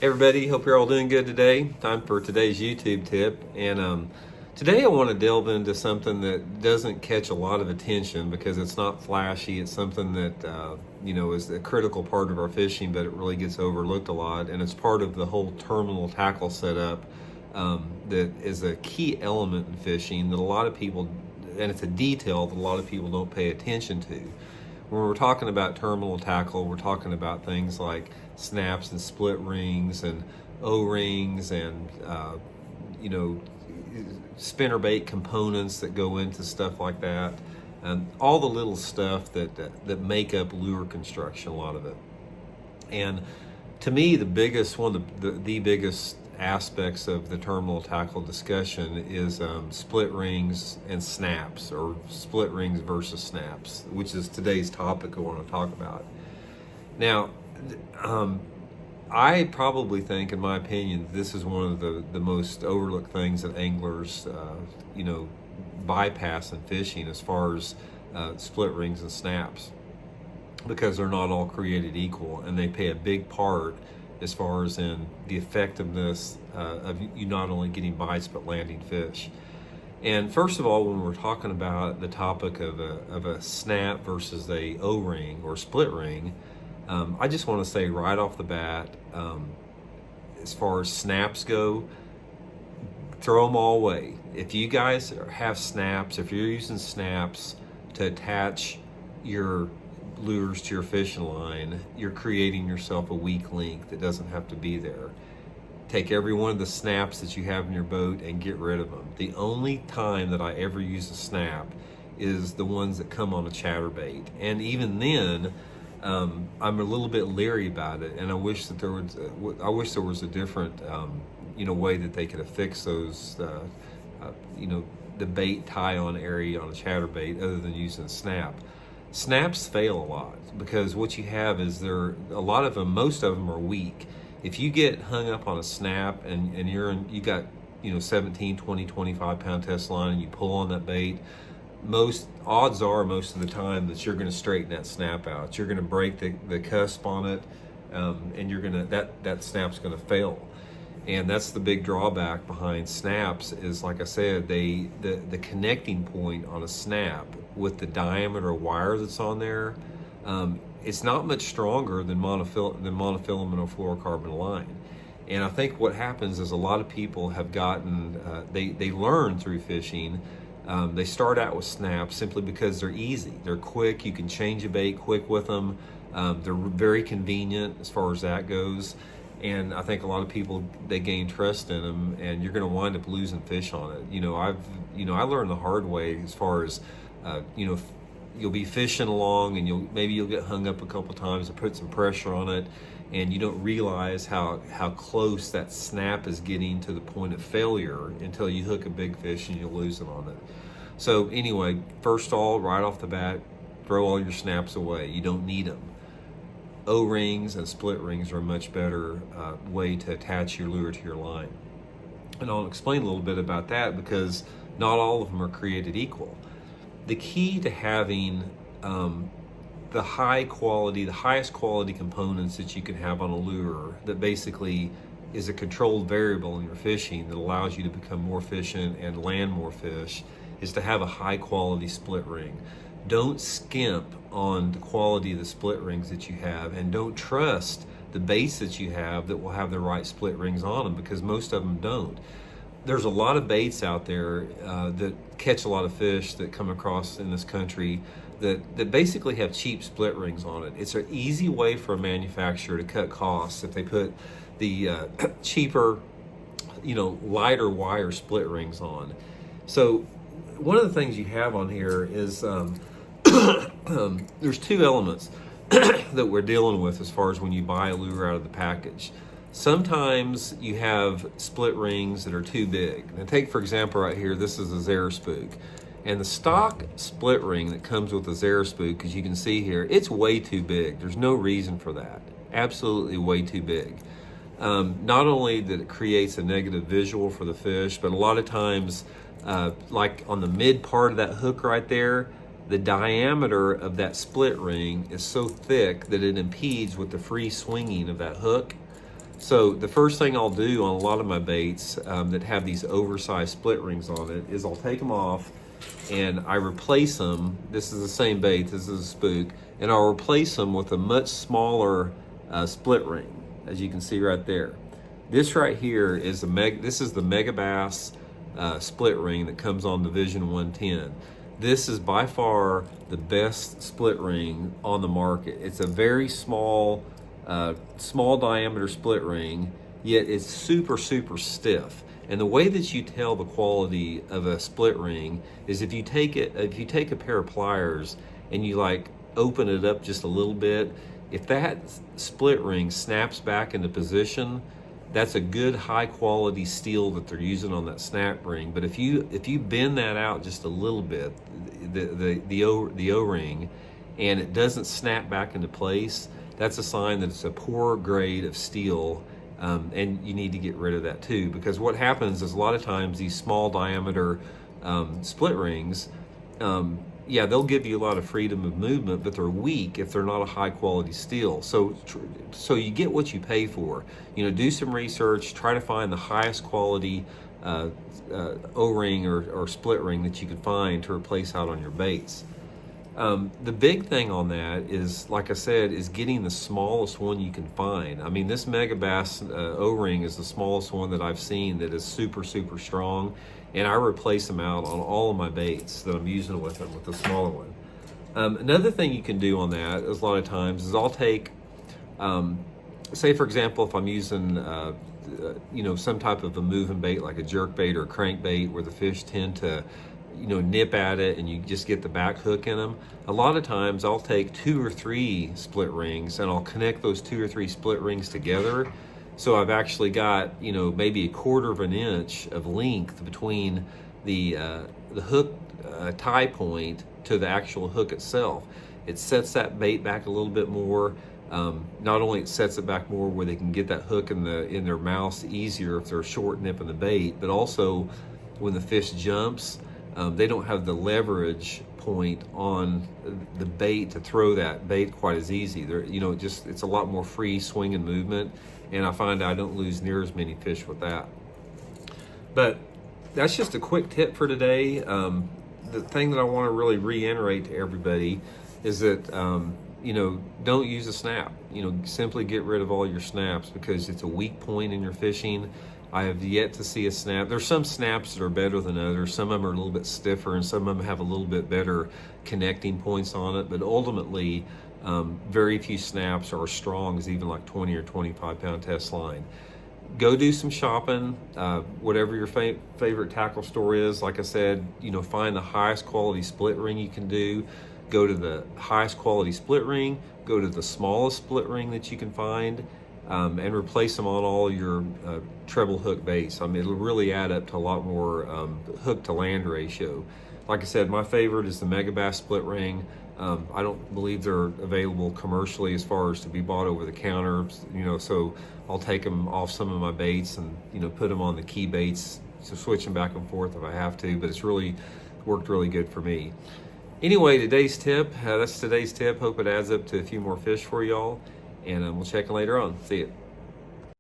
Everybody, hope you're all doing good today. Time for today's YouTube tip. And today I want to delve into something that doesn't catch a lot of attention because it's not flashy. It's something that, is a critical part of our fishing, but it really gets overlooked a lot. And it's part of the whole terminal tackle setup that is a key element in fishing that a lot of people, and it's a detail that a lot of people don't pay attention to. When we're talking about terminal tackle, we're talking about things like snaps and split rings and O-rings and, spinnerbait components that go into stuff like that. And all the little stuff that make up lure construction, a lot of it. And to me, the biggest aspects of the terminal tackle discussion is split rings and snaps, or split rings versus snaps, which is today's topic I want to talk about. Now, I probably think, in my opinion, this is one of the most overlooked things that anglers, bypass in fishing as far as split rings and snaps, because they're not all created equal, and they play a big part as far as in the effectiveness of you not only getting bites but landing fish. And first of all, when we're talking about the topic of a snap versus a O-ring or split ring, I just want to say right off the bat, as far as snaps go, throw them all away. If you guys have snaps, if you're using snaps to attach your lures to your fishing line, you're creating yourself a weak link that doesn't have to be there. Take every one of the snaps that you have in your boat and get rid of them. The only time that I ever use a snap is the ones that come on a chatterbait, and even then I'm a little bit leery about it, and I wish there was a different way that they could affix those the bait tie-on area on a chatterbait other than using a snap. Snaps fail a lot because what you have is most of them are weak. If you get hung up on a snap and you got 17, 20, 25 pound test line and you pull on that bait, most of the time that you're going to straighten that snap out. You're going to break the cusp on it, and that snap's going to fail. And that's the big drawback behind snaps is, like I said, the connecting point on a snap with the diameter of wire that's on there, it's not much stronger than monofilament or fluorocarbon line. And I think what happens is a lot of people have gotten, they learn through fishing. They start out with snaps simply because they're easy. They're quick. You can change a bait quick with them. They're very convenient as far as that goes. And I think a lot of people, they gain trust in them, and you're going to wind up losing fish on it. I learned the hard way as far as, you'll be fishing along and maybe you'll get hung up a couple times and put some pressure on it, and you don't realize how close that snap is getting to the point of failure until you hook a big fish and you lose it on it. So anyway, first of all, right off the bat, throw all your snaps away. You don't need them. O-rings and split rings are a much better way to attach your lure to your line. And I'll explain a little bit about that because not all of them are created equal. The key to having the highest quality components that you can have on a lure that basically is a controlled variable in your fishing that allows you to become more efficient and land more fish is to have a high quality split ring. Don't skimp on the quality of the split rings that you have, and don't trust the baits that you have that will have the right split rings on them, because most of them don't. There's a lot of baits out there that catch a lot of fish that come across in this country that basically have cheap split rings on it. It's an easy way for a manufacturer to cut costs if they put the cheaper, lighter wire split rings on. So one of the things you have on here is there's two elements that we're dealing with as far as when you buy a lure out of the package. Sometimes you have split rings that are too big. Now take, for example, right here, this is a Zara spook. And the stock split ring that comes with the Zara spook, as you can see here, it's way too big. There's no reason for that. Absolutely way too big. Not only that it creates a negative visual for the fish, but a lot of times, like on the mid part of that hook right there, the diameter of that split ring is so thick that it impedes with the free swinging of that hook. So the first thing I'll do on a lot of my baits that have these oversized split rings on it is I'll take them off and I replace them. This is the same bait, this is a spook, and I'll replace them with a much smaller split ring, as you can see right there. This right here is this is the Mega Bass split ring that comes on the Vision 110. This is by far the best split ring on the market. It's a very small diameter split ring, yet it's super stiff. And the way that you tell the quality of a split ring is if you take a pair of pliers and you like open it up just a little bit, if that split ring snaps back into position, that's a good high quality steel that they're using on that snap ring. But if you bend that out just a little bit, the O-ring, and it doesn't snap back into place, that's a sign that it's a poor grade of steel, and you need to get rid of that too. Because what happens is a lot of times these small diameter split rings, yeah, they'll give you a lot of freedom of movement, but they're weak if they're not a high quality steel. So you get what you pay for. You know, do some research, try to find the highest quality O-ring or split ring that you can find to replace out on your baits. The big thing on that is, like I said, is getting the smallest one you can find. I mean, this Mega Bass O-ring is the smallest one that I've seen that is super strong, and I replace them out on all of my baits that I'm using with them with the smaller one. Another thing you can do on that is a lot of times is I'll take, say for example, if I'm using you know, some type of a moving bait like a jerk bait or a crank bait where the fish tend to, you know, nip at it and you just get the back hook in them. A lot of times I'll take 2 or 3 split rings and I'll connect those 2 or 3 split rings together. So I've actually got, you know, maybe 1/4 of an inch of length between the hook tie point to the actual hook itself. It sets that bait back a little bit more. Not only it sets it back more where they can get that hook in their mouths easier if they're short nipping the bait, but also when the fish jumps, they don't have the leverage point on the bait to throw that bait quite as easy. You know, it's a lot more free swinging movement, and I find I don't lose near as many fish with that. But that's just a quick tip for today. The thing that I want to really reiterate to everybody is that you know, don't use a snap. You know, simply get rid of all your snaps because it's a weak point in your fishing. I have yet to see a snap. There's some snaps that are better than others. Some of them are a little bit stiffer and some of them have a little bit better connecting points on it. But ultimately, very few snaps are as strong as even like 20 or 25 pound test line. Go do some shopping, whatever your favorite tackle store is. Like I said, you know, find the highest quality split ring you can do. Go to the highest quality split ring, go to the smallest split ring that you can find, and replace them on all your treble hook baits. I mean, it'll really add up to a lot more hook to land ratio. Like I said, my favorite is the Mega Bass split ring. I don't believe they're available commercially as far as to be bought over the counter, you know, so I'll take them off some of my baits and, you know, put them on the key baits to switch them back and forth if I have to, but it's really worked really good for me. Anyway, today's tip, that's today's tip. Hope it adds up to a few more fish for y'all, and we'll check in later on. See you.